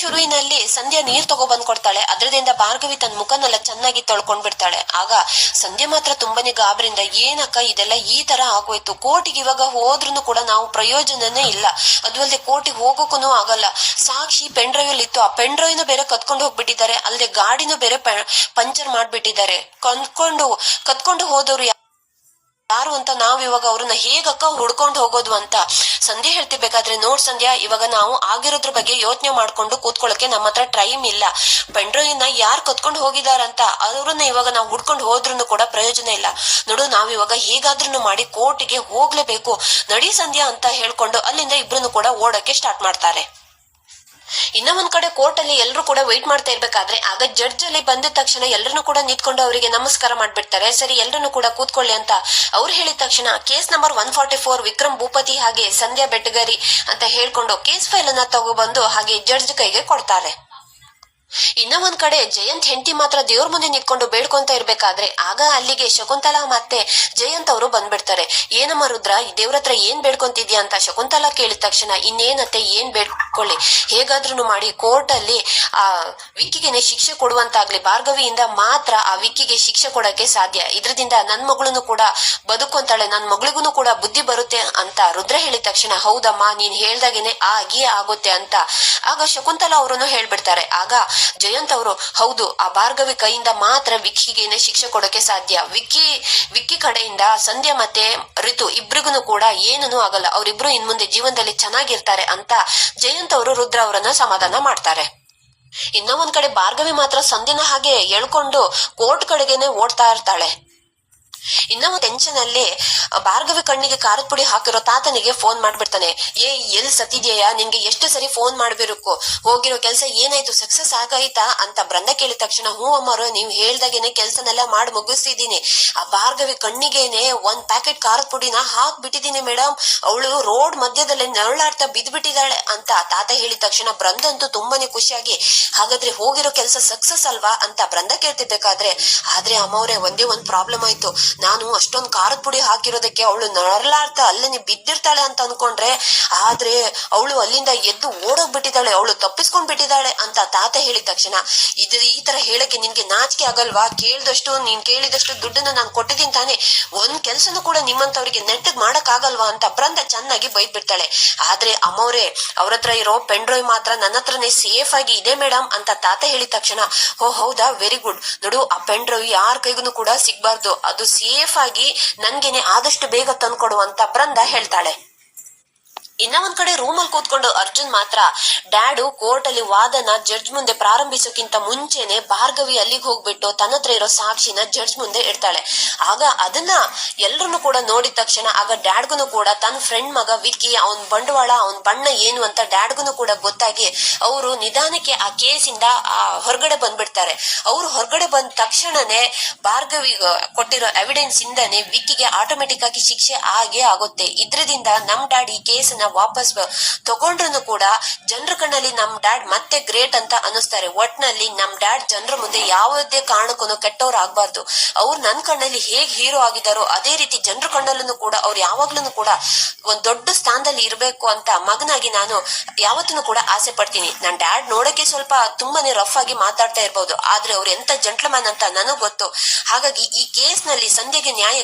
ಶುರುವಿನಲ್ಲಿ ಸಂಧ್ಯಾ ನೀರ್ ತಗೊಬಂದ್ ಕೊಡ್ತಾಳೆ. ಅದರಿಂದ ಭಾರ್ಗವಿ ತನ್ನ ಮುಖನೆಲ್ಲ ಚೆನ್ನಾಗಿ ತೊಳ್ಕೊಂಡ್ ಬಿಡ್ತಾಳೆ. ಆಗ ಸಂಧ್ಯಾ ಮಾತ್ರ ತುಂಬಾನೇ ಗಾಬರಿಂದ, ಏನಕ್ಕ ಇದೆಲ್ಲ ಈ ತರ ಆಗೋಯ್ತು, ಕೋರ್ಟಿಗೆ ಇವಾಗ ಹೋದ್ರೂ ಕೂಡ ನಾವು ಪ್ರಯೋಜನನೇ ಇಲ್ಲ, ಅದು ಅಲ್ಲದೆ ಕೋರ್ಟಿಗೆ ಹೋಗೋಕೂ ಆಗಲ್ಲ. ಸಾಕ್ಷಿ ಪೆನ್ ಡ್ರೈವ್ ಅಲ್ಲಿ ಇತ್ತು, ಆ ಪೆನ್ ಡ್ರೈವ್ ಬೇರೆ ಕತ್ಕೊಂಡು ಹೋಗ್ಬಿಟ್ಟಿದ್ದಾರೆ, ಅಲ್ಲದೆ ಗಾಡಿನೂ ಬೇರೆ ಪಂಚರ್ ಮಾಡ್ಬಿಟ್ಟಿದ್ದಾರೆ. ಕತ್ಕೊಂಡು ಹೋದವ್ರು ಯಾರು ಅಂತ ನಾವ್ ಇವಾಗ ಅವ್ರನ್ನ ಹೇಗಕ್ಕ ಹುಡ್ಕೊಂಡು ಹೋಗೋದು ಅಂತ ಸಂಧ್ಯಾ ಹೇಳ್ತಿರ್ಬೇಕಾದ್ರೆ, ನೋಡ್ ಸಂಧ್ಯಾ, ಇವಾಗ ನಾವು ಆಗಿರೋದ್ರ ಬಗ್ಗೆ ಯೋಚನೆ ಮಾಡ್ಕೊಂಡು ಕೂತ್ಕೊಳ್ಳಕ್ಕೆ ನಮ್ಮ ಹತ್ರ ಟೈಮ್ ಇಲ್ಲ. ಪೆಂಡ್ರೈವ್ನ ಯಾರು ಕತ್ಕೊಂಡು ಹೋಗಿದಾರಂತ ಅವ್ರನ್ನ ಇವಾಗ ನಾವು ಹುಡ್ಕೊಂಡು ಹೋದ್ರೂ ಕೂಡ ಪ್ರಯೋಜನ ಇಲ್ಲ. ನೋಡು, ನಾವ್ ಇವಾಗ ಹೇಗಾದ್ರೂ ಮಾಡಿ ಕೋರ್ಟಿಗೆ ಹೋಗ್ಲೇಬೇಕು, ನಡಿ ಸಂಧ್ಯಾ ಅಂತ ಹೇಳ್ಕೊಂಡು ಅಲ್ಲಿಂದ ಇಬ್ರು ಕೂಡ ಓಡಕ್ಕೆ ಸ್ಟಾರ್ಟ್ ಮಾಡ್ತಾರೆ. ಇನ್ನ ಒಂದ್ ಕಡೆ ಕೋರ್ಟ್ ಅಲ್ಲಿ ಎಲ್ರು ಕೂಡ ವೆಯ್ಟ್ ಮಾಡ್ತಾ ಇರ್ಬೇಕಾದ್ರೆ, ಆಗ ಜಡ್ಜ್ ಅಲ್ಲಿ ಬಂದ ತಕ್ಷಣ ಎಲ್ಲರನ್ನು ಕೂಡ ನಿಂತ್ಕೊಂಡು ಅವರಿಗೆ ನಮಸ್ಕಾರ ಮಾಡ್ಬಿಡ್ತಾರೆ. ಸರಿ, ಎಲ್ಲರನ್ನು ಕೂಡ ಕೂತ್ಕೊಳ್ಳಿ ಅಂತ ಅವ್ರು ಹೇಳಿದ ತಕ್ಷಣ ಕೇಸ್ ನಂಬರ್ 144 ವಿಕ್ರಮ್ ಭೂಪತಿ ಹಾಗೆ ಸಂಧ್ಯಾ ಬೆಟ್ಟಗರಿ ಅಂತ ಹೇಳ್ಕೊಂಡು ಕೇಸ್ ಫೈಲ್ ಅನ್ನ ತಗೊಬಂದು ಹಾಗೆ ಜಡ್ಜ್ ಕೈಗೆ ಕೊಡ್ತಾರೆ. ಇನ್ನ ಒಂದ್ ಕಡೆ ಜಯಂತ್ ಹೆಂಡತಿ ಮಾತ್ರ ದೇವ್ರ ಮುಂದೆ ನಿಂತ್ಕೊಂಡು ಬೇಡ್ಕೊಂತ ಇರ್ಬೇಕಾದ್ರೆ, ಆಗ ಅಲ್ಲಿಗೆ ಶಕುಂತಲಾ ಮತ್ತೆ ಜಯಂತ್ ಅವರು ಬಂದ್ಬಿಡ್ತಾರೆ. ಏನಮ್ಮ ರುದ್ರ, ದೇವ್ರ ಹತ್ರ ಏನ್ ಬೇಡ್ಕೊಂತಿದ್ಯಾ ಅಂತ ಶಕುಂತಲಾ ಕೇಳಿದ ತಕ್ಷಣ, ಇನ್ನೇನತ್ತೆ ಏನ್ ಬೇಡ್ಕೊಳ್ಳಿ, ಹೇಗಾದ್ರೂ ಮಾಡಿ ಕೋರ್ಟ್ ಅಲ್ಲಿ ಆ ವಿಕ್ಕಿಗೆನೆ ಶಿಕ್ಷೆ ಕೊಡುವಂತಾಗ್ಲಿ, ಭಾರ್ಗವಿಯಿಂದ ಮಾತ್ರ ಆ ವಿಕ್ಕಿಗೆ ಶಿಕ್ಷೆ ಕೊಡಕ್ಕೆ ಸಾಧ್ಯ, ಇದ್ರದಿಂದ ನನ್ ಮಗಳನ್ನು ಕೂಡ ಬದುಕೊಂತಾಳೆ, ನನ್ ಮಗಳಿಗೂ ಕೂಡ ಬುದ್ಧಿ ಬರುತ್ತೆ ಅಂತ ರುದ್ರ ಹೇಳಿದ ತಕ್ಷಣ, ಹೌದಮ್ಮ ನೀನ್ ಹೇಳ್ದಾಗೇನೆ ಆಗಿಯೇ ಆಗುತ್ತೆ ಅಂತ ಆಗ ಶಕುಂತಲಾ ಅವರನ್ನು ಹೇಳ್ಬಿಡ್ತಾರೆ. ಆಗ ಜಯಂತ್ ಅವರು, ಹೌದು, ಆ ಭಾರ್ಗವಿ ಕೈಯಿಂದ ಮಾತ್ರ ವಿಕ್ಕಿಗೇನೆ ಶಿಕ್ಷೆ ಕೊಡಕ್ಕೆ ಸಾಧ್ಯ, ವಿಕ್ಕಿ ಕಡೆಯಿಂದ ಸಂಧ್ಯಾ ಮತ್ತೆ ರಿತು ಇಬ್ರಿಗೂ ಕೂಡ ಏನೂ ಆಗಲ್ಲ, ಅವರಿಬ್ರು ಇನ್ ಮುಂದೆ ಜೀವನದಲ್ಲಿ ಚೆನ್ನಾಗಿರ್ತಾರೆ ಅಂತ ಜಯಂತ್ ಅವರು ರುದ್ರ ಅವರನ್ನ ಸಮಾಧಾನ ಮಾಡ್ತಾರೆ. ಇನ್ನ ಒಂದ್ ಕಡೆ ಭಾರ್ಗವಿ ಮಾತ್ರ ಸಂಧ್ಯನ ಹಾಗೆ ಎಳ್ಕೊಂಡು ಕೋರ್ಟ್ ಕಡೆಗೇನೆ ಓಡ್ತಾ ಇರ್ತಾಳೆ. ಇನ್ನ ಒಂದು ಟೆನ್ಷನ್ ಅಲ್ಲಿ ಭಾರ್ಗವಿ ಕಣ್ಣಿಗೆ ಖಾರದ ಪುಡಿ ಹಾಕಿರೋ ತಾತನಿಗೆ ಫೋನ್ ಮಾಡ್ಬಿಡ್ತಾನೆ. ಎಲ್ ಸತ್ತಿದ್ಯಾ, ನಿನ್ಗೆ ಎಷ್ಟು ಸರಿ ಫೋನ್ ಮಾಡ್ಬೇಕು, ಹೋಗಿರೋ ಕೆಲ್ಸ ಏನಾಯ್ತು, ಸಕ್ಸಸ್ ಆಗಾಯ್ತಾ ಅಂತ ಬೃಂದ ಕೇಳಿದ ತಕ್ಷಣ, ಹ್ಞೂ ಅಮ್ಮರು, ನೀವ್ ಹೇಳ್ದಾಗೇನೆ ಕೆಲ್ಸನೆಲ್ಲ ಮಾಡಿ ಮುಗಿಸ್ತಿದ್ದೀನಿ, ಆ ಭಾರ್ಗವಿ ಕಣ್ಣಿಗೇನೆ 1 ಪ್ಯಾಕೆಟ್ ಖಾರದ ಪುಡಿನ ಹಾಕ್ಬಿಟ್ಟಿದೀನಿ ಮೇಡಮ್, ಅವಳು ರೋಡ್ ಮಧ್ಯದಲ್ಲಿ ನರಳಾಡ್ತಾ ಬಿದ್ಬಿಟ್ಟಿದ್ದಾಳೆ ಅಂತ ತಾತ ಹೇಳಿದ ತಕ್ಷಣ ಬೃಂದ ಅಂತೂ ತುಂಬಾನೇ ಖುಷಿಯಾಗಿ, ಹಾಗಾದ್ರೆ ಹೋಗಿರೋ ಕೆಲ್ಸ ಸಕ್ಸಸ್ ಅಲ್ವಾ ಅಂತ ಬೃಂದ ಕೇಳ್ತಿರ್ಬೇಕಾದ್ರೆ, ಆದ್ರೆ ಅಮ್ಮವ್ರೆ ಒಂದೇ ಒಂದ್ ಪ್ರಾಬ್ಲಮ್ ಆಯ್ತು, ನಾನು ಅಷ್ಟೊಂದು ಖಾರದ ಪುಡಿ ಹಾಕಿರೋದಕ್ಕೆ ಅವಳು ನರಳಾಡ್ತಾ ಅಲ್ಲೇ ಬಿದ್ದಿರ್ತಾಳೆ ಅಂತ ಅನ್ಕೊಂಡ್ರೆ, ಆದ್ರೆ ಅವಳು ಅಲ್ಲಿಂದ ಎದ್ದು ಓಡೋಗ್ಬಿಟ್ಟಿದ್ದಾಳೆ, ಅವಳು ತಪ್ಪಿಸ್ಕೊಂಡ್ ಬಿಟ್ಟಿದ್ದಾಳೆ ಅಂತ ತಾತ ಹೇಳಿದ ತಕ್ಷಣ, ಈ ತರ ಹೇಳಕ್ಕೆ ನಿನ್ಗೆ ನಾಚಿಕೆ ಆಗಲ್ವಾ, ನೀನ್ ಕೇಳಿದಷ್ಟು ದುಡ್ಡನ್ನ ನಾನು ಕೊಟ್ಟಿದ್ದೀನಿ ತಾನೆ, ಒಂದ್ ಕೆಲ್ಸನೂ ಕೂಡ ನಿಮ್ಮಂತವ್ರಿಗೆ ನೆಟ್ಟಗ್ ಮಾಡಕ್ ಆಗಲ್ವಾ ಅಂತ ಬೃಂದ ಚೆನ್ನಾಗಿ ಬೈದ್ ಬಿಡ್ತಾಳೆ. ಆದ್ರೆ ಅಮ್ಮವ್ರೆ, ಅವ್ರ ಹತ್ರ ಇರೋ ಪೆನ್ ಡ್ರೈವ್ ಮಾತ್ರ ನನ್ನ ಹತ್ರನೇ ಸೇಫ್ ಆಗಿ ಇದೆ ಮೇಡಮ್ ಅಂತ ತಾತ ಹೇಳಿದ ತಕ್ಷಣ, ಓ ಹೌದಾ, ವೆರಿ ಗುಡ್, ನೋಡು ಆ ಪೆನ್ ಡ್ರೈವ್ ಯಾರ ಕೈಗೂ ಕೂಡ ಸಿಗ್ಬಾರ್ದು, ಅದು ಸೇಫ್ ಆಗಿ ನನ್ಗೆನೆ ಆದಷ್ಟು ಬೇಗ ತಂದ್ಕೊಡು ಅಂತ ಬೃಂದ ಹೇಳ್ತಾಳೆ. ಇನ್ನ ಒಂದ್ ಕಡೆ ರೂಮ್ ಅಲ್ಲಿ ಕೂತ್ಕೊಂಡು ಅರ್ಜುನ್ ಮಾತ್ರ ಡ್ಯಾಡು ಕೋರ್ಟ್ ಅಲ್ಲಿ ವಾದನ ಜಡ್ಜ್ ಮುಂದೆ ಪ್ರಾರಂಭಿಸೋಕ್ಕಿಂತ ಮುಂಚೆನೆ ಭಾರ್ಗವಿ ಅಲ್ಲಿಗೆ ಹೋಗ್ಬಿಟ್ಟು ತನ್ನ ಹತ್ರ ಇರೋ ಸಾಕ್ಷಿನ ಜಡ್ಜ್ ಮುಂದೆ ಇಡ್ತಾಳೆ. ಆಗ ಅದನ್ನ ಎಲ್ರು ಕೂಡ ನೋಡಿದ ತಕ್ಷಣ ಆಗ ಡ್ಯಾಡ್ಗುನು ಕೂಡ ತನ್ನ ಫ್ರೆಂಡ್ ಮಗ ವಿಕ್ಕಿ, ಅವನ್ ಬಂಡವಾಳ, ಅವನ್ ಬಣ್ಣ ಏನು ಅಂತ ಡ್ಯಾಡ್ಗುನು ಕೂಡ ಗೊತ್ತಾಗಿ ಅವರು ನಿಧಾನಕ್ಕೆ ಆ ಕೇಸಿಂದ ಹೊರಗಡೆ ಬಂದ್ಬಿಡ್ತಾರೆ. ಅವ್ರು ಹೊರಗಡೆ ಬಂದ ತಕ್ಷಣನೇ ಭಾರ್ಗವಿ ಕೊಟ್ಟಿರೋ ಎವಿಡೆನ್ಸ್ ಇಂದಾನೆ ವಿಕ್ಕಿಗೆ ಆಟೋಮೆಟಿಕ್ ಆಗಿ ಶಿಕ್ಷೆ ಆಗೇ ಆಗುತ್ತೆ. ಇದ್ರದಿಂದ ನಮ್ ಡ್ಯಾಡ್ ಈ ಕೇಸನ್ನ ವಾಪಸ್ ತಗೊಂಡ್ರು ಕೂಡ ಜನರ ಕಣ್ಣಲ್ಲಿ ನಮ್ ಡ್ಯಾಡ್ ಮತ್ತೆ ಗ್ರೇಟ್ ಅಂತ ಅನಿಸ್ತಾರೆ. ಒಟ್ನಲ್ಲಿ ನಮ್ ಡ್ಯಾಡ್ ಜನರ ಮುಂದೆ ಯಾವುದೇ ಕಾರಣಕ್ಕೂ ಕೆಟ್ಟವ್ರು ಆಗ್ಬಾರ್ದು, ಅವ್ರು ನನ್ ಕಣ್ಣಲ್ಲಿ ಹೇಗ್ ಹೀರೋ ಆಗಿದಾರೋ ಅದೇ ರೀತಿ ಜನರ ಕಣ್ಣಲ್ಲೂ ಕೂಡ ಅವ್ರು ಯಾವಾಗ್ಲೂ ಕೂಡ ಒಂದ್ ದೊಡ್ಡ ಸ್ಥಾನದಲ್ಲಿ ಇರ್ಬೇಕು ಅಂತ ಮಗನಾಗಿ ನಾನು ಯಾವತ್ತೂ ಕೂಡ ಆಸೆ ಪಡ್ತೀನಿ. ನನ್ ಡ್ಯಾಡ್ ನೋಡಕ್ಕೆ ಸ್ವಲ್ಪ ತುಂಬಾನೇ ರಫ್ ಆಗಿ ಮಾತಾಡ್ತಾ ಇರ್ಬೋದು, ಆದ್ರೆ ಅವ್ರು ಎಂತ ಜೆಂಟ್ಲ್ಮನ್ ಅಂತ ನನಗ್ ಗೊತ್ತು. ಹಾಗಾಗಿ ಈ ಕೇಸ್ ನಲ್ಲಿ ಸಂಧ್ಯೆಗೆ ನ್ಯಾಯ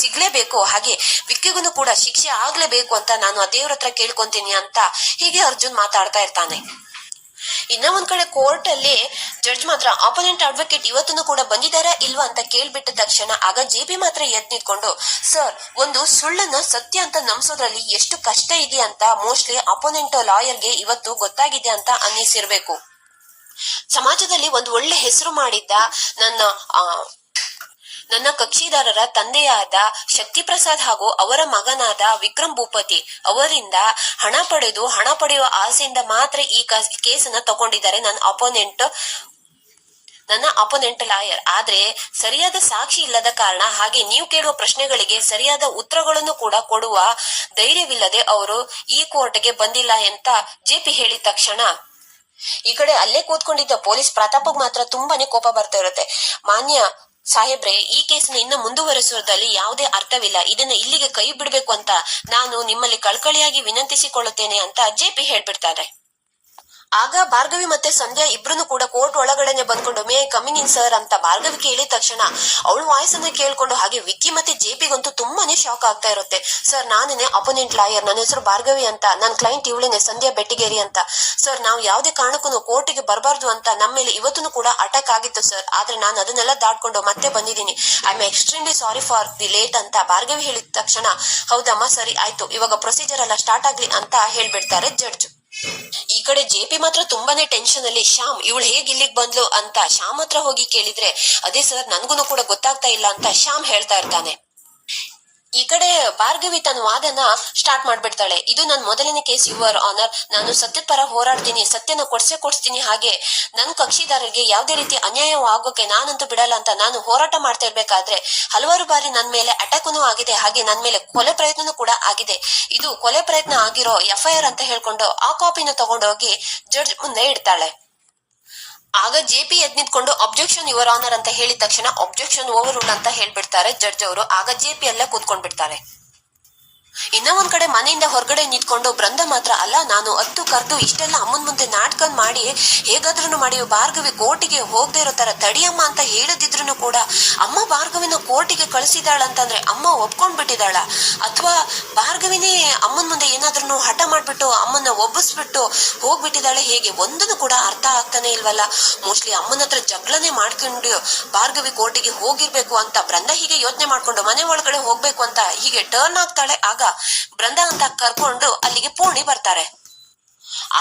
ಸಿಗ್ಲೇಬೇಕು, ಹಾಗೆ ವಿಕ್ಕಿಗೂ ಕೂಡ ಶಿಕ್ಷೆ ಆಗ್ಲೇಬೇಕು ಅಂತ ನಾನು ದೇವ್ರ ಹತ್ರ ಕೇಳ್ಕೊಂತೀನಿ ಅಂತ ಹೀಗೆ ಅರ್ಜುನ್ ಮಾತಾಡ್ತಾ ಇರ್ತಾನೆ. ಇನ್ನ ಒಂದ್ ಕಡೆ ಕೋರ್ಟ್ ಅಲ್ಲಿ ಜಡ್ಜ್ ಮಾತ್ರ ಆಪೋನೆಂಟ್ ಅಡ್ವೊಕೇಟ್ ಇವತ್ತೂ ಕೂಡ ಬಂದಿದಾರಾ ಇಲ್ವಾ ಅಂತ ಕೇಳ್ಬಿಟ್ಟ ತಕ್ಷಣ ಆಗ ಜೆಪಿ ಮಾತ್ರ ಎದ್ ನಿಂತ್ಕೊಂಡು, ಸರ್, ಒಂದು ಸುಳ್ಳನ್ನ ಸತ್ಯ ಅಂತ ನಂಬಿಸೋದ್ರಲ್ಲಿ ಎಷ್ಟು ಕಷ್ಟ ಇದೆ ಅಂತ ಮೋಸ್ಟ್ಲಿ ಅಪೋನೆಂಟ್ ಲಾಯರ್ಗೆ ಇವತ್ತು ಗೊತ್ತಾಗಿದೆ ಅಂತ ಅನ್ನಿಸಿರ್ಬೇಕು. ಸಮಾಜದಲ್ಲಿ ಒಂದು ಒಳ್ಳೆ ಹೆಸರು ಮಾಡಿದ್ದ ನನ್ನ ಕಕ್ಷಿದಾರರ ತಂದೆಯಾದ ಶಕ್ತಿ ಪ್ರಸಾದ್ ಹಾಗೂ ಅವರ ಮಗನಾದ ವಿಕ್ರಮ್ ಭೂಪತಿ ಅವರಿಂದ ಹಣ ಪಡೆಯುವ ಆಸೆಯಿಂದ ಮಾತ್ರ ಈ ಕೇಸನ್ನ ತಗೊಂಡಿದ್ದಾರೆ ನನ್ನ ಅಪೋನೆಂಟ್ ಲಾಯರ್. ಆದ್ರೆ ಸರಿಯಾದ ಸಾಕ್ಷಿ ಇಲ್ಲದ ಕಾರಣ ಹಾಗೆ ನೀವು ಕೇಳುವ ಪ್ರಶ್ನೆಗಳಿಗೆ ಸರಿಯಾದ ಉತ್ತರಗಳನ್ನು ಕೂಡ ಕೊಡುವ ಧೈರ್ಯವಿಲ್ಲದೆ ಅವರು ಈ ಕೋರ್ಟ್ಗೆ ಬಂದಿಲ್ಲ ಅಂತ ಜೆಪಿ ಹೇಳಿದ ತಕ್ಷಣ ಈ ಕಡೆ ಅಲ್ಲೇ ಕೂತ್ಕೊಂಡಿದ್ದ ಪೊಲೀಸ್ ಪ್ರತಾಪಗ್ ಮಾತ್ರ ತುಂಬಾನೇ ಕೋಪ ಬರ್ತಾ ಇರುತ್ತೆ. ಮಾನ್ಯ ಸಾಹೇಬ್ರೆ, ಈ ಕೇಸನ್ನ ಇನ್ನು ಮುಂದುವರೆಸುವುದರಲ್ಲಿ ಯಾವುದೇ ಅರ್ಥವಿಲ್ಲ, ಇದನ್ನ ಇಲ್ಲಿಗೆ ಕೈ ಬಿಡ್ಬೇಕು ಅಂತ ನಾನು ನಿಮ್ಮಲ್ಲಿ ಕಳ್ಕಳಿಯಾಗಿ ವಿನಂತಿಸಿಕೊಳ್ಳುತ್ತೇನೆ ಅಂತ ಜೆಪಿ ಹೇಳ್ಬಿಡ್ತಾರೆ. ಆಗ ಭಾರ್ಗವಿ ಮತ್ತೆ ಸಂಧ್ಯಾ ಇಬ್ರು ಕೂಡ ಕೋರ್ಟ್ ಒಳಗಡೆನೆ ಬಂದ್ಕೊಂಡು ಮೇ ಕಮಿಂಗ್ ಇನ್ ಸರ್ ಅಂತ ಭಾರ್ಗವಿ ಕೇಳಿದ ತಕ್ಷಣ ಅವಳು ವಾಯ್ಸ್ ಅನ್ನ ಕೇಳ್ಕೊಂಡು ಹಾಗೆ ವಿಕ್ಕಿ ಮತ್ತೆ ಜೆಪಿಗಂತೂ ತುಂಬಾನೇ ಶಾಕ್ ಆಗ್ತಾ ಇರುತ್ತೆ. ಸರ್ ನಾನೇನೆ ಅಪೋನೆಂಟ್ ಲಾಯರ್, ನನ್ನ ಹೆಸರು ಭಾರ್ಗವಿ ಅಂತ, ನನ್ನ ಕ್ಲೈಂಟ್ ಇವಳೇನೆ ಸಂಧ್ಯಾ ಬೆಟ್ಟಿಗೇರಿ ಅಂತ. ಸರ್ ನಾವು ಯಾವುದೇ ಕಾರಣಕ್ಕೂ ಕೋರ್ಟಿಗೆ ಬರಬಾರ್ದು ಅಂತ ನಮ್ಮ ಮೇಲೆ ಇವತ್ತು ಕೂಡ ಅಟ್ಯಾಕ್ ಆಗಿತ್ತು ಸರ್. ಆದ್ರೆ ನಾನು ಅದನ್ನೆಲ್ಲ ದಾಟ್ಕೊಂಡು ಮತ್ತೆ ಬಂದಿದ್ದೀನಿ. I am extremely sorry for the late ಅಂತ ಭಾರ್ಗವಿ ಹೇಳಿದ ತಕ್ಷಣ ಹೌದಮ್ಮ ಸರಿ ಆಯ್ತು, ಇವಾಗ ಪ್ರೊಸೀಜರ್ ಎಲ್ಲ ಸ್ಟಾರ್ಟ್ ಆಗ್ಲಿ ಅಂತ ಹೇಳ್ಬಿಡ್ತಾರೆ ಜಡ್ಜ್. ಈ ಕಡೆ ಜೆಪಿ ಮಾತ್ರ ತುಂಬಾನೇ ಟೆನ್ಷನ್ ಅಲ್ಲಿ ಶ್ಯಾಮ್ ಇವಳು ಹೇಗ್ ಇಲ್ಲಿಗೆ ಬಂದ್ಲು ಅಂತ ಶ್ಯಾಮ್ ಹತ್ರ ಹೋಗಿ ಕೇಳಿದ್ರೆ ಅದೇ ಸರ್ ನನ್ಗೂ ಕೂಡ ಗೊತ್ತಾಗ್ತಾ ಇಲ್ಲ ಅಂತ ಶ್ಯಾಮ್ ಹೇಳ್ತಾ ಇರ್ತಾನೆ. ಈ ಕಡೆ ಭಾರ್ಗವಿ ತನ್ನ ವಾದನ ಸ್ಟಾರ್ಟ್ ಮಾಡ್ಬಿಡ್ತಾಳೆ. ಇದು ನನ್ನ ಮೊದಲನೇ ಕೇಸ್ ಯುವರ್ ಆನರ್, ನಾನು ಸತ್ಯದ ಪರ ಹೋರಾಡ್ತೀನಿ, ಸತ್ಯನ ಕೊಡ್ಸ್ತೀನಿ. ಹಾಗೆ ನನ್ನ ಕಕ್ಷಿದಾರರಿಗೆ ಯಾವುದೇ ರೀತಿ ಅನ್ಯಾಯವಾಗೋಕೆ ನಾನಂತೂ ಬಿಡಲ್ಲ ಅಂತ ನಾನು ಹೋರಾಟ ಮಾಡ್ತಾ ಇರ್ಬೇಕಾದ್ರೆ ಹಲವಾರು ಬಾರಿ ನನ್ನ ಮೇಲೆ ಅಟ್ಯಾಕ್ನು ಆಗಿದೆ, ಹಾಗೆ ನನ್ನ ಮೇಲೆ ಕೊಲೆ ಪ್ರಯತ್ನನೂ ಕೂಡ ಆಗಿದೆ. ಇದು ಕೊಲೆ ಪ್ರಯತ್ನ ಆಗಿರೋ FIR ಅಂತ ಹೇಳ್ಕೊಂಡು ಆ ಕಾಪಿನ ತಗೊಂಡೋಗಿ ಜಡ್ಜ್ ಮುಂದೆ ಇಡ್ತಾಳೆ. ಆಗ ಜೆಪಿ ಎದ್ ನಿಂತ್ಕೊಂಡು ಅಬ್ಜೆಕ್ಷನ್ ಯುವರ್ ಆನರ್ ಅಂತ ಹೇಳಿದ ತಕ್ಷಣ ಅಬ್ಜೆಕ್ಷನ್ ಓವರ್ ರೂಲ್ ಅಂತ ಹೇಳ್ಬಿಡ್ತಾರೆ ಜಡ್ಜ್ ಅವರು. ಆಗ ಜೆಪಿ ಅಲ್ಲೇ ಕೂತ್ಕೊಂಡ್ಬಿಡ್ತಾರೆ. ಇನ್ನ ಒಂದ್ ಕಡೆ ಮನೆಯಿಂದ ಹೊರಗಡೆ ನಿಂತ್ಕೊಂಡು ಬೃಂದ ಮಾತ್ರ ಅಲ್ಲ ನಾನು ಹತ್ತು ಕರೆದು ಇಷ್ಟೆಲ್ಲ ಅಮ್ಮನ್ ಮುಂದೆ ನಾಟಕ ಮಾಡಿ ಹೇಗಾದ್ರೂ ಮಾಡಿ ಭಾರ್ಗವಿ ಕೋರ್ಟಿಗೆ ಹೋಗದೆ ಇರೋ ತರ ತಡಿಯಮ್ಮ ಅಂತ ಹೇಳಿದ್ರು ಕೂಡ ಅಮ್ಮ ಭಾರ್ಗವಿನ ಕೋರ್ಟಿಗೆ ಕಳಿಸಿದಾಳಂತಂದ್ರೆ ಅಮ್ಮ ಒಪ್ಕೊಂಡ್ಬಿಟ್ಟಿದಾಳ ಅಥವಾ ಭಾರ್ಗವಿನೇ ಅಮ್ಮನ್ ಮುಂದೆ ಏನಾದ್ರೂ ಹಠ ಮಾಡ್ಬಿಟ್ಟು ಅಮ್ಮನ್ನ ಒಬ್ಬಿಸ್ಬಿಟ್ಟು ಹೋಗ್ಬಿಟ್ಟಿದ್ದಾಳೆ, ಹೇಗೆ ಒಂದನ್ನು ಕೂಡ ಅರ್ಥ ಆಗ್ತಾನೆ ಇಲ್ವಲ್ಲ. ಮೋಸ್ಟ್ಲಿ ಅಮ್ಮನ ಹತ್ರ ಜಗಳನೆ ಮಾಡ್ಕೊಂಡು ಭಾರ್ಗವಿ ಕೋರ್ಟಿಗೆ ಹೋಗಿರ್ಬೇಕು ಅಂತ ಬೃಂದ ಹೀಗೆ ಯೋಚನೆ ಮಾಡ್ಕೊಂಡು ಮನೆ ಒಳಗಡೆ ಹೋಗ್ಬೇಕು ಅಂತ ಹೀಗೆ ಟರ್ನ್ ಆಗ್ತಾಳೆ. ಆಗ ಬೃಂದ ಅಂತ ಕರ್ಕೊಂಡು ಅಲ್ಲಿಗೆ ಪೂರ್ಣಿ ಬರ್ತಾರೆ.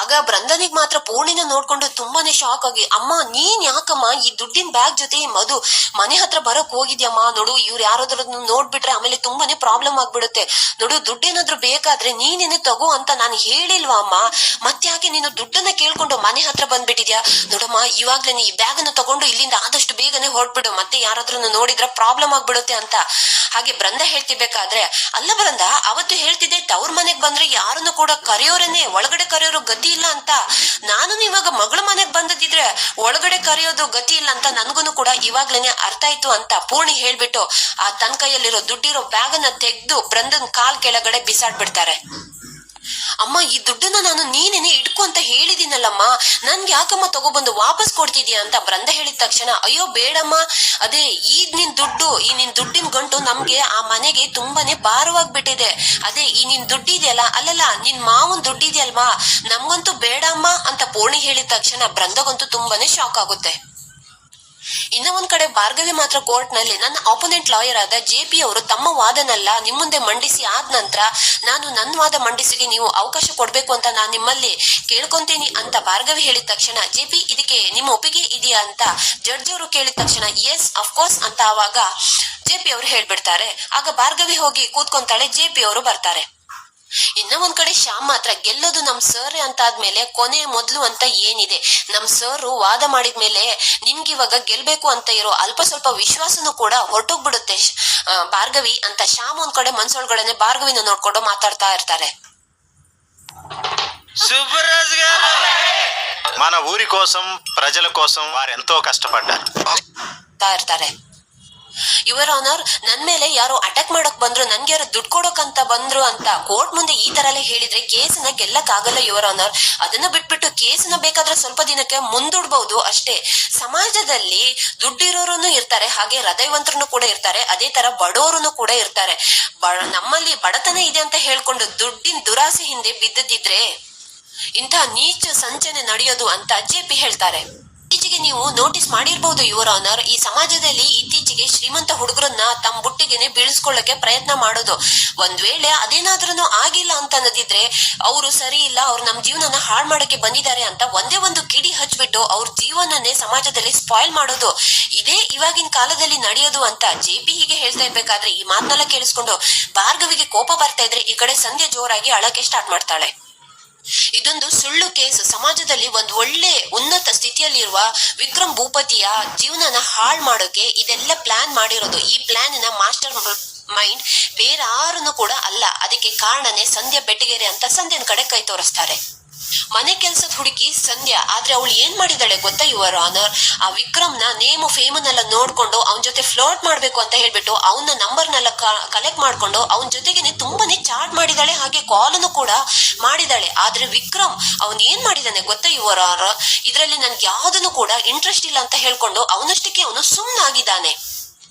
ಆಗ ಬೃಂದನಿಗ್ ಮಾತ್ರ ಪೂರ್ಣಿನ ನೋಡ್ಕೊಂಡು ತುಂಬಾನೇ ಶಾಕ್ ಆಗಿ ಅಮ್ಮ ನೀನ್ ಯಾಕಮ್ಮ ಈ ದುಡ್ಡಿನ ಬ್ಯಾಗ್ ಜೊತೆ ಮಧು ಮನೆ ಹತ್ರ ಬರಕ್ ಹೋಗಿದ್ಯಮ್ಮ, ನೋಡು ಇವ್ರು ಯಾರಾದ್ರೂ ನೋಡ್ಬಿಟ್ರೆ ಆಮೇಲೆ ತುಂಬಾನೇ ಪ್ರಾಬ್ಲಮ್ ಆಗ್ಬಿಡುತ್ತೆ, ನೋಡು ದುಡ್ಡೇನಾದ್ರೂ ಬೇಕಾದ್ರೆ ನೀನೇನೆ ತಗೋ ಅಂತ ನಾನು ಹೇಳಿಲ್ವಾ ಅಮ್ಮ, ಮತ್ತ್ಯಾಕೆ ನೀನು ದುಡ್ಡನ್ನ ಕೇಳ್ಕೊಂಡು ಮನೆ ಹತ್ರ ಬಂದ್ಬಿಟ್ಟಿದ್ಯಾ, ನೋಡಮ್ಮ ಇವಾಗ್ಲೇನೆ ಈ ಬ್ಯಾಗ್ ಅನ್ನ ತಗೊಂಡು ಇಲ್ಲಿಂದ ಆದಷ್ಟು ಬೇಗನೆ ಹೊರಟ್ಬಿಡು, ಮತ್ತೆ ಯಾರಾದ್ರೂ ನೋಡಿದ್ರೆ ಪ್ರಾಬ್ಲಮ್ ಆಗ್ಬಿಡುತ್ತೆ ಅಂತ. ಹಾಗೆ ಬೃಂದ ಹೇಳ್ತಿರ್ಬೇಕಾದ್ರೆ ಅಲ್ಲ ಬೃಂದ ಅವತ್ತು ಹೇಳ್ತಿದ್ದೆ ತವ್ರ ಮನೆಗ್ ಬಂದ್ರೆ ಯಾರನ್ನು ಕೂಡ ಕರೆಯೋರನ್ನೇ ಒಳಗಡೆ ಕರೆಯೋರು ಗತಿ ಇಲ್ಲ ಅಂತ, ನಾನು ಇವಾಗ ಮಗಳ ಮನೆಗ್ ಬಂದಿದ್ರೆ ಒಳಗಡೆ ಕರೆಯೋದು ಗತಿ ಇಲ್ಲ ಅಂತ ನನ್ಗೂ ಕೂಡ ಇವಾಗ್ಲೇನೆ ಅರ್ಥ ಆಯ್ತು ಅಂತ ಪೂರ್ಣಿ ಹೇಳ್ಬಿಟ್ಟು ಆ ತನ್ ಕೈಯಲ್ಲಿರೋ ದುಡ್ಡಿರೋ ಬ್ಯಾಗ್ ಅನ್ನ ತೆಗ್ದು ಬೃಂದನ್ ಕಾಲ್ ಕೆಳಗಡೆ ಬಿಸಾಡ್ಬಿಡ್ತಾರೆ. ಅಮ್ಮ ಈ ದುಡ್ಡನ್ನ ನಾನು ನೀನೇನೆ ಇಟ್ಕೊ ಅಂತ ಹೇಳಿದೀನಲ್ಲಮ್ಮ, ನನ್ಗೆ ಯಾಕಮ್ಮ ತಗೊಬಂದು ವಾಪಸ್ ಕೊಡ್ತಿದ್ಯಾ ಅಂತ ಬೃಂದ ಹೇಳಿದ ತಕ್ಷಣ ಅಯ್ಯೋ ಬೇಡಮ್ಮ, ಅದೇ ಈಗ ನಿನ್ ದುಡ್ಡಿನ ಗಂಟು ನಮ್ಗೆ ಆ ಮನೆಗೆ ತುಂಬಾನೇ ಭಾರವಾಗ್ಬಿಟ್ಟಿದೆ, ಅದೇ ಈ ನಿನ್ ದುಡ್ಡಿದೆಯಲ್ಲ ಅಲ್ಲಲ್ಲ ನಿನ್ ಮಾವನ್ ದುಡ್ಡಿದೆಯಲ್ವಾ ನಮ್ಗಂತೂ ಬೇಡಮ್ಮ ಅಂತ ಪೂರ್ಣಿ ಹೇಳಿದ ತಕ್ಷಣ ಬೃಂದಗಂತೂ ತುಂಬಾನೇ ಶಾಕ್ ಆಗುತ್ತೆ. ಇನ್ನ ಒಂದ್ ಕಡೆ ಭಾರ್ಗವಿ ಮಾತ್ರ ಕೋರ್ಟ್ ನಲ್ಲಿ ನನ್ನ ಆಪೋನೆಂಟ್ ಲಾಯರ್ ಆದ ಜೆಪಿ ಅವರು ತಮ್ಮ ವಾದನೆಲ್ಲ ನಿಮ್ ಮುಂದೆ ಮಂಡಿಸಿ ಆದ ನಂತರ ನಾನು ನನ್ನ ವಾದ ಮಂಡಿಸಿಗೆ ನೀವು ಅವಕಾಶ ಕೊಡ್ಬೇಕು ಅಂತ ನಾನ್ ನಿಮ್ಮಲ್ಲಿ ಕೇಳ್ಕೊಂತೀನಿ ಅಂತ ಭಾರ್ಗವಿ ಹೇಳಿದ ತಕ್ಷಣ ಜೆಪಿ ಇದಕ್ಕೆ ನಿಮ್ಮ ಒಪ್ಪಿಗೆ ಇದೆಯಾ ಅಂತ ಜಡ್ಜ್ ಅವರು ಕೇಳಿದ ತಕ್ಷಣ ಎಸ್ ಅಫ್ಕೋರ್ಸ್ ಅಂತ ಆವಾಗ ಜೆಪಿ ಅವರು ಹೇಳ್ಬಿಡ್ತಾರೆ. ಆಗ ಭಾರ್ಗವಿ ಹೋಗಿ ಕೂತ್ಕೊಂತಾಳೆ, ಜೆಪಿ ಅವರು ಬರ್ತಾರೆ. ಇನ್ನ ಒಂದ್ ಕಡೆ ಶ್ಯಾಮ್ ಮಾತ್ರ ಗೆಲ್ಲೋದು ನಮ್ ಸರ್ ಅಂತ ಆದ್ಮೇಲೆ ಕೊನೆ ಮೊದ್ಲು ಅಂತ ಏನಿದೆ, ನಮ್ ಸರ್ ವಾದ ಮಾಡಿದ್ಮೇಲೆ ನಿಮ್ಗೆ ಇವಾಗ ಗೆಲ್ಬೇಕು ಅಂತ ಇರೋ ಅಲ್ಪ ಸ್ವಲ್ಪ ವಿಶ್ವಾಸನು ಕೂಡ ಹೊರಟೋಗ್ಬಿಡುತ್ತೆ ಭಾರ್ಗವಿ ಅಂತ ಶ್ಯಾಮ್ ಒಂದ್ ಕಡೆ ಮನ್ಸೊಳಗಡೆನೆ ಭಾರ್ಗವಿನ ನೋಡ್ಕೊಂಡು ಮಾತಾಡ್ತಾ ಇರ್ತಾರೆ. మన ఊరి కోసం ప్రజల కోసం వారు ఎంతో కష్టపడ్డారు ಇರ್ತಾರೆ. ಯುವರ್ ಆನರ್ ನನ್ ಮೇಲೆ ಯಾರೋ ಅಟ್ಯಾಕ್ ಮಾಡಕ್ ಬಂದ್ರು, ನನ್ಗೆ ಯಾರೋ ದುಡ್ಡು ಕೊಡೋಕಂತ ಬಂದ್ರು ಅಂತ ಕೋರ್ಟ್ ಮುಂದೆ ಈ ತರ ಎಲ್ಲ ಹೇಳಿದ್ರೆ ಕೇಸನ್ನ ಗೆಲ್ಲಕ್ ಆಗಲ್ಲ ಯುವರ್ ಆನರ್. ಅದನ್ನ ಬಿಟ್ಬಿಟ್ಟು ಕೇಸನ್ನ ಬೇಕಾದ್ರೆ ಸ್ವಲ್ಪ ದಿನಕ್ಕೆ ಮುಂದೂಡ್ಬಹುದು ಅಷ್ಟೇ. ಸಮಾಜದಲ್ಲಿ ದುಡ್ಡಿರೋರು ಇರ್ತಾರೆ, ಹಾಗೆ ಹೃದಯವಂತರು ಕೂಡ ಇರ್ತಾರೆ, ಅದೇ ತರ ಬಡವರೂ ಕೂಡ ಇರ್ತಾರೆ. ನಮ್ಮಲ್ಲಿ ಬಡತನ ಇದೆ ಅಂತ ಹೇಳ್ಕೊಂಡು ದುಡ್ಡಿನ ದುರಾಸೆ ಹಿಂದೆ ಬಿದ್ದದಿದ್ರೆ ಇಂಥ ನೀಚ ಸಂಚನೆ ನಡೆಯೋದು ಅಂತ ಜೆಪಿ ಹೇಳ್ತಾರೆ. ಇತ್ತೀಚೆಗೆ ನೀವು ನೋಟಿಸ್ ಮಾಡಿರ್ಬಹುದು ಯುವರ್ ಆನರ್, ಈ ಸಮಾಜದಲ್ಲಿ ಇತ್ತೀಚೆಗೆ ಶ್ರೀಮಂತ ಹುಡುಗರನ್ನ ತಮ್ಮ ಬುಟ್ಟಿಗೆನೆ ಬೀಳಿಸ್ಕೊಳ್ಳಕ್ಕೆ ಪ್ರಯತ್ನ ಮಾಡೋದು. ಒಂದ್ ವೇಳೆ ಅದೇನಾದ್ರೂ ಆಗಿಲ್ಲ ಅಂತ ಅನ್ನದಿದ್ರೆ ಅವರು ಸರಿ ಇಲ್ಲ, ಅವ್ರು ನಮ್ ಜೀವನನ ಹಾಳು ಮಾಡಕ್ಕೆ ಬಂದಿದ್ದಾರೆ ಅಂತ ಒಂದೇ ಒಂದು ಕಿಡಿ ಹಚ್ಬಿಟ್ಟು ಅವ್ರ ಜೀವನನ್ನೇ ಸಮಾಜದಲ್ಲಿ ಸ್ಪಾಯ್ಲ್ ಮಾಡೋದು, ಇದೇ ಇವಾಗಿನ ಕಾಲದಲ್ಲಿ ನಡೆಯೋದು ಅಂತ ಜೆಪಿ ಹೀಗೆ ಹೇಳ್ತಾ ಇರ್ಬೇಕಾದ್ರೆ ಈ ಮಾತನ್ನೆಲ್ಲ ಕೇಳಿಸ್ಕೊಂಡು ಭಾರ್ಗವಿಗೆ ಕೋಪ ಬರ್ತಾ ಇದ್ರೆ ಈ ಕಡೆ ಸಂಧ್ಯಾ ಜೋರಾಗಿ ಅಳಕ್ಕೆ ಸ್ಟಾರ್ಟ್ ಮಾಡ್ತಾಳೆ. ಇದೊಂದು ಸುಳ್ಳು ಕೇಸ್, ಸಮಾಜದಲ್ಲಿ ಒಂದ್ ಒಳ್ಳೆ ಉನ್ನತ ಸ್ಥಿತಿಯಲ್ಲಿರುವ ವಿಕ್ರಮ್ ಭೂಪತಿಯ ಜೀವನನ ಹಾಳು ಮಾಡೋಕೆ ಇದೆಲ್ಲ ಪ್ಲಾನ್ ಮಾಡಿರೋದು. ಈ ಪ್ಲಾನಿನ ಮಾಸ್ಟರ್ ಮೈಂಡ್ ಬೇರೆ ಯಾರನ್ನು ಕೂಡ ಅಲ್ಲ, ಅದಕ್ಕೆ ಕಾರಣನೇ ಸಂಧ್ಯಾ ಬೆಟ್ಟಿಗೆರೆ ಅಂತ ಸಂಧ್ಯನ ಕಡೆ ಕೈ ತೋರಿಸ್ತಾರೆ. ಮನೆ ಕೆಲ್ಸದ ಹುಡುಗಿ ಸಂಧ್ಯಾ. ಆದ್ರೆ ಅವಳು ಏನ್ ಮಾಡಿದಾಳೆ ಗೊತ್ತಾ ಯುವರ್ ಆನರ್? ಆ ವಿಕ್ರಮ್ನ ನೇಮು ಫೇಮನ್ನೆಲ್ಲ ನೋಡ್ಕೊಂಡು ಅವನ ಜೊತೆ ಫ್ಲರ್ಟ್ ಮಾಡ್ಬೇಕು ಅಂತ ಹೇಳ್ಬಿಟ್ಟು ಅವನ ನಂಬರ್ನೆಲ್ಲ ಕಲೆಕ್ಟ್ ಮಾಡ್ಕೊಂಡು ಅವನ ಜೊತೆಗೆ ತುಂಬಾನೇ ಚಾಟ್ ಮಾಡಿದಾಳೆ, ಹಾಗೆ ಕಾಲನ್ನು ಕೂಡ ಮಾಡಿದಾಳೆ. ಆದ್ರೆ ವಿಕ್ರಮ್ ಅವನ್ ಏನ್ ಮಾಡಿದಾನೆ ಗೊತ್ತಾ ಯುವರ್ ಆನರ್? ಇದ್ರಲ್ಲಿ ನನ್ಗೆ ಯಾವ್ದನ್ನು ಕೂಡ ಇಂಟ್ರೆಸ್ಟ್ ಇಲ್ಲ ಅಂತ ಹೇಳ್ಕೊಂಡು ಅವನಷ್ಟಕ್ಕೆ ಅವನು ಸುಮ್ನಾಗಿದ್ದಾನೆ.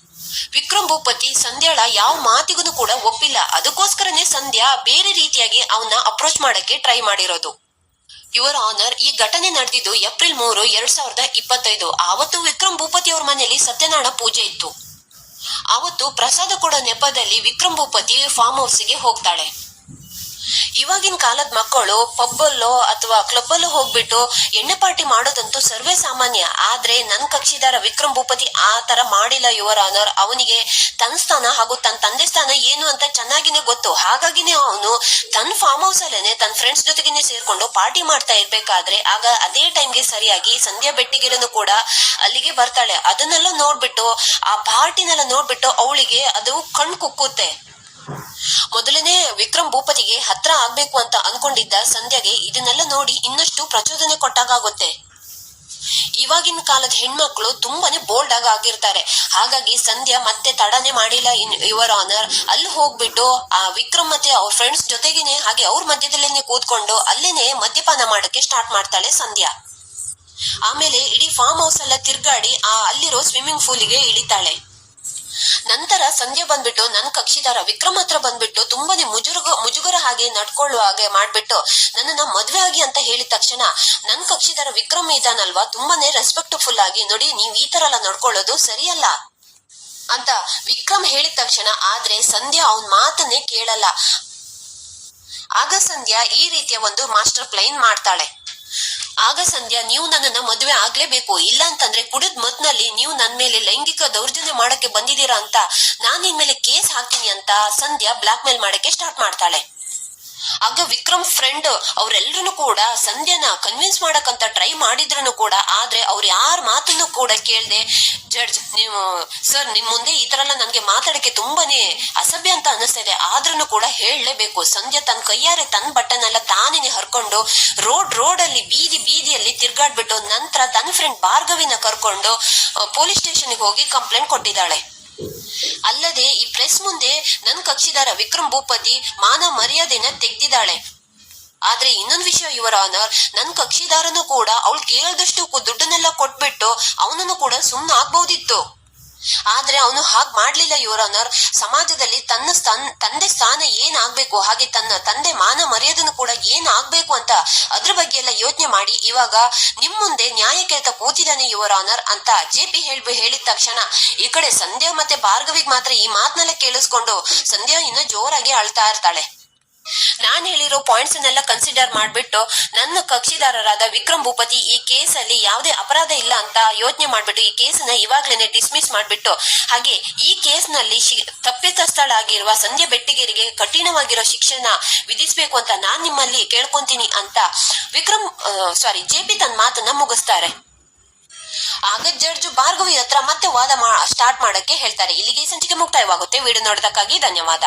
ವಿಕ್ರಮ್ ಭೂಪತಿ ಸಂಧ್ಯಾಳ ಯಾವ ಮಾತಿಗೂ ಕೂಡ ಒಪ್ಪಿಲ್ಲ. ಅದಕ್ಕೋಸ್ಕರನೇ ಸಂಧ್ಯಾ ಬೇರೆ ರೀತಿಯಾಗಿ ಅವನ್ನ ಅಪ್ರೋಚ್ ಮಾಡಕ್ಕೆ ಟ್ರೈ ಮಾಡಿರೋದು. ಯುವರ್ ಆನರ್, ಈ ಘಟನೆ ನಡೆದಿದ್ದು ಏಪ್ರಿಲ್ 3, 2025. ಆವತ್ತು ವಿಕ್ರಮ್ ಭೂಪತಿ ಅವ್ರ ಮನೆಯಲ್ಲಿ ಸತ್ಯನಾರಾಯಣ ಪೂಜೆ ಇತ್ತು. ಆವತ್ತು ಪ್ರಸಾದ ಕೊಡೋ ನೆಪದಲ್ಲಿ ವಿಕ್ರಮ್ ಭೂಪತಿ ಫಾರ್ಮ್ ಹೌಸ್ಗೆ ಹೋಗ್ತಾಳೆ. ಇವಾಗಿನ ಕಾಲದ ಮಕ್ಕಳು ಪಬ್ಬಲ್ಲೋ ಅಥವಾ ಕ್ಲಬ್ಬಲ್ಲೋ ಹೋಗ್ಬಿಟ್ಟು ಎಣ್ಣೆ ಪಾರ್ಟಿ ಮಾಡೋದಂತೂ ಸರ್ವೇ ಸಾಮಾನ್ಯ. ಆದ್ರೆ ನನ್ ಕಕ್ಷಿದಾರ ವಿಕ್ರಮ್ ಭೂಪತಿ ಆ ತರ ಮಾಡಿಲ್ಲ ಯುವರ್ ಆನರ್. ಅವನಿಗೆ ತನ್ನ ಸ್ಥಾನ ಹಾಗೂ ತನ್ನ ತಂದೆ ಸ್ಥಾನ ಏನು ಅಂತ ಚೆನ್ನಾಗಿನೇ ಗೊತ್ತು. ಹಾಗಾಗಿನೇ ಅವನು ತನ್ನ ಫಾರ್ಮ್ ಹೌಸ್ ಅಲ್ಲೇನೆ ತನ್ನ ಫ್ರೆಂಡ್ಸ್ ಜೊತೆಗೇನೆ ಸೇರ್ಕೊಂಡು ಪಾರ್ಟಿ ಮಾಡ್ತಾ ಇರ್ಬೇಕಾದ್ರೆ ಆಗ ಅದೇ ಟೈಮ್ಗೆ ಸರಿಯಾಗಿ ಸಂಧ್ಯಾ ಬೆಟ್ಟಿಗೆರನು ಕೂಡ ಅಲ್ಲಿಗೆ ಬರ್ತಾಳೆ. ಅದನ್ನೆಲ್ಲ ನೋಡ್ಬಿಟ್ಟು ಆ ಪಾರ್ಟಿನೆಲ್ಲ ನೋಡ್ಬಿಟ್ಟು ಅವಳಿಗೆ ಅದು ಕಣ್ ಕುಕ್ಕುತ್ತೆ. ಮೊದಲನೇ ವಿಕ್ರಮ್ ಭೂಪತಿಗೆ ಹತ್ರ ಆಗ್ಬೇಕು ಅಂತ ಅನ್ಕೊಂಡಿದ್ದ ಸಂಧ್ಯಾಗೆ ಇದನ್ನೆಲ್ಲ ನೋಡಿ ಇನ್ನಷ್ಟು ಪ್ರಚೋದನೆ ಕೊಟ್ಟಾಗುತ್ತೆ. ಇವಾಗಿನ ಕಾಲದ ಹೆಣ್ಮಕ್ಳು ತುಂಬಾನೇ ಬೋಲ್ಡ್ ಆಗಿರ್ತಾರೆ. ಹಾಗಾಗಿ ಸಂಧ್ಯಾ ಮತ್ತೆ ತಡನೆ ಮಾಡಿಲ್ಲ ಯುವರ್ ಆನರ್. ಅಲ್ಲಿ ಹೋಗ್ಬಿಟ್ಟು ಆ ವಿಕ್ರಮ್ ಮತ್ತೆ ಅವ್ರ ಫ್ರೆಂಡ್ಸ್ ಜೊತೆಗೇನೆ ಹಾಗೆ ಅವ್ರ ಮಧ್ಯದಲ್ಲೇನೆ ಕೂತ್ಕೊಂಡು ಅಲ್ಲೇನೆ ಮದ್ಯಪಾನ ಮಾಡಕ್ಕೆ ಸ್ಟಾರ್ಟ್ ಮಾಡ್ತಾಳೆ ಸಂಧ್ಯಾ. ಆಮೇಲೆ ಇಡೀ ಫಾರ್ಮ್ ಹೌಸ್ ಎಲ್ಲ ತಿರ್ಗಾಡಿ ಅಲ್ಲಿರೋ ಸ್ವಿಮ್ಮಿಂಗ್ ಪೂಲಿಗೆ ಇಳಿತಾಳೆ. ನಂತರ ಸಂಧ್ಯಾ ಬಂದ್ಬಿಟ್ಟು ನನ್ ಕಕ್ಷಿದಾರ ವಿಕ್ರಮ್ ಹತ್ರ ಬಂದ್ಬಿಟ್ಟು ತುಂಬಾನೇ ಮುಜುಗರ ಹಾಗೆ ನಡ್ಕೊಳ್ಳುವ ಹಾಗೆ ಮಾಡ್ಬಿಟ್ಟು ನನ್ನನ್ನ ಮದ್ವೆ ಆಗಿ ಅಂತ ಹೇಳಿದ ತಕ್ಷಣ ನನ್ ಕಕ್ಷಿದಾರ ವಿಕ್ರಮ್ ಇದಾನಲ್ವಾ ತುಂಬಾನೇ ರೆಸ್ಪೆಕ್ಟ್ಫುಲ್ ಆಗಿ, ನೋಡಿ ನೀವ್ ಈ ತರ ಎಲ್ಲ ನಡ್ಕೊಳ್ಳೋದು ಸರಿಯಲ್ಲ ಅಂತ ವಿಕ್ರಮ್ ಹೇಳಿದ ತಕ್ಷಣ ಆದ್ರೆ ಸಂಧ್ಯಾ ಅವನ್ ಮಾತನ್ನೇ ಕೇಳಲ್ಲ. ಆಗ ಸಂಧ್ಯಾ ಈ ರೀತಿಯ ಒಂದು ಮಾಸ್ಟರ್ ಪ್ಲಾನ್ ಮಾಡ್ತಾಳೆ. ಆಗ ಸಂಧ್ಯಾ, ನೀವು ನನ್ನನ್ನ ಮದುವೆ ಆಗ್ಲೇಬೇಕು, ಇಲ್ಲ ಅಂತಂದ್ರೆ ಕುಡಿದ್ ಮತ್ನಲ್ಲಿ ನೀವು ನನ್ ಮೇಲೆ ಲೈಂಗಿಕ ದೌರ್ಜನ್ಯ ಮಾಡಕ್ಕೆ ಬಂದಿದ್ದೀರಾ ಅಂತ ನಾನ್ ನಿನ್ ಮೇಲೆ ಕೇಸ್ ಹಾಕ್ತೀನಿ ಅಂತ ಸಂಧ್ಯಾ ಬ್ಲಾಕ್ ಮೇಲ್ ಮಾಡಕ್ಕೆ ಸ್ಟಾರ್ಟ್ ಮಾಡ್ತಾಳೆ. ಆಗ ವಿಕ್ರಮ್ ಫ್ರೆಂಡ್ ಅವ್ರೆಲ್ರೂ ಕೂಡ ಸಂಧ್ಯಾನ ಕನ್ವಿನ್ಸ್ ಮಾಡಕ್ಕಂತ ಟ್ರೈ ಮಾಡಿದ್ರು ಕೂಡ ಆದ್ರೆ ಅವ್ರು ಯಾರ ಮಾತನ್ನು ಕೂಡ ಕೇಳ್ದೆ, ಜಡ್ಜ್ ನೀವು ಸರ್ ನಿಮ್ ಮುಂದೆ ಈ ತರ ಎಲ್ಲ ನನ್ಗೆ ಮಾತಾಡಕ್ಕೆ ತುಂಬಾನೇ ಅಸಭ್ಯ ಅಂತ ಅನಿಸ್ತಾ ಇದೆ, ಆದ್ರೂ ಕೂಡ ಹೇಳಲೇಬೇಕು. ಸಂಧ್ಯಾ ತನ್ನ ಕೈಯಾರೆ ತನ್ನ ಬಟ್ಟನೆಲ್ಲ ತಾನೇನೆ ಹರ್ಕೊಂಡು ರೋಡ್ ಅಲ್ಲಿ ಬೀದಿಯಲ್ಲಿ ತಿರ್ಗಾಡ್ಬಿಟ್ಟು ನಂತರ ತನ್ನ ಫ್ರೆಂಡ್ ಭಾರ್ಗವಿನ ಕರ್ಕೊಂಡು ಪೊಲೀಸ್ ಸ್ಟೇಷನ್ಗೆ ಹೋಗಿ ಕಂಪ್ಲೇಂಟ್ ಕೊಟ್ಟಿದ್ದಾಳೆ. ಅಲ್ಲದೆ ಈ ಪ್ರೆಸ್ ಮುಂದೆ ನನ್ ಕಕ್ಷಿದಾರ ವಿಕ್ರಮ್ ಭೂಪತಿ ಮಾನ ಮರ್ಯಾದೆನ ತೆಗ್ದಿದ್ದಾಳೆ. ಆದ್ರೆ ಇನ್ನೊಂದು ವಿಷಯ ಯುವರ್ ಆನರ್, ನನ್ ಕಕ್ಷಿದಾರನು ಕೂಡ ಅವಳು ಕೇಳಿದಷ್ಟು ದುಡ್ಡನ್ನೆಲ್ಲ ಕೊಟ್ಬಿಟ್ಟು ಅವನನ್ನು ಕೂಡ ಸುಮ್ನ ಆಗ್ಬಹುದಿತ್ತು. ಆದ್ರೆ ಅವನು ಹಾಗ್ ಮಾಡ್ಲಿಲ್ಲ ಯುವರ್ ಆನರ್. ಸಮಾಜದಲ್ಲಿ ತಂದೆ ಸ್ಥಾನ ಏನ್ ಆಗ್ಬೇಕು ಹಾಗೆ ತನ್ನ ತಂದೆ ಮಾನ ಮರ್ಯಾದೆನು ಕೂಡ ಏನ್ ಆಗ್ಬೇಕು ಅಂತ ಅದ್ರ ಬಗ್ಗೆ ಎಲ್ಲ ಯೋಚನೆ ಮಾಡಿ ಇವಾಗ ನಿಮ್ ಮುಂದೆ ನ್ಯಾಯ ಕೇಳ್ತಾ ಕೂತಿದ್ದಾನೆ ಯುವರ್ ಆನರ್ ಅಂತ JP ಹೇಳಿದ ತಕ್ಷಣ ಈ ಕಡೆ ಸಂಧ್ಯಾ ಮತ್ತೆ ಭಾರ್ಗವಿಗ್ ಮಾತ್ರ ಈ ಮಾತನ್ನೆಲ್ಲ ಕೇಳಿಸ್ಕೊಂಡು ಸಂಧ್ಯಾ ಇನ್ನು ಜೋರಾಗಿ ಅಳ್ತಾ ಇರ್ತಾಳೆ. ನಾನ್ ಹೇಳಿರೋ ಪಾಯಿಂಟ್ಸ್ ಅನ್ನೆಲ್ಲ ಕನ್ಸಿಡರ್ ಮಾಡ್ಬಿಟ್ಟು ನನ್ನ ಕಕ್ಷಿದಾರರಾದ ವಿಕ್ರಮ್ ಭೂಪತಿ ಈ ಕೇಸ್ ಅಲ್ಲಿ ಯಾವುದೇ ಅಪರಾಧ ಇಲ್ಲ ಅಂತ ಯೋಚನೆ ಮಾಡ್ಬಿಟ್ಟು ಈ ಕೇಸನ್ನ ಇವಾಗ್ಲೇನೆ ಡಿಸ್ಮಿಸ್ ಮಾಡ್ಬಿಟ್ಟು ಹಾಗೆ ಈ ಕೇಸ್ ನಲ್ಲಿ ತಪ್ಪಿತಸ್ಥಳಾಗಿರುವ ಸಂಧ್ಯಾ ಬೆಟ್ಟಿಗೇರಿಗೆ ಕಠಿಣವಾಗಿರೋ ಶಿಕ್ಷೆನ ವಿಧಿಸ್ಬೇಕು ಅಂತ ನಾನ್ ನಿಮ್ಮಲ್ಲಿ ಕೇಳ್ಕೊಂತೀನಿ ಅಂತ JP ತನ್ನ ಮಾತನ್ನ ಮುಗಿಸ್ತಾರೆ. ಆಗ ಜಡ್ಜ್ ಭಾರ್ಗವಿ ಹತ್ರ ಮತ್ತೆ ವಾದ ಸ್ಟಾರ್ಟ್ ಮಾಡಕ್ಕೆ ಹೇಳ್ತಾರೆ. ಇಲ್ಲಿಗೆ ಈ ಸಂಚಿಕೆ ಮುಕ್ತಾಯವಾಗುತ್ತೆ. ವಿಡಿಯೋ ನೋಡೋದಕ್ಕಾಗಿ ಧನ್ಯವಾದ.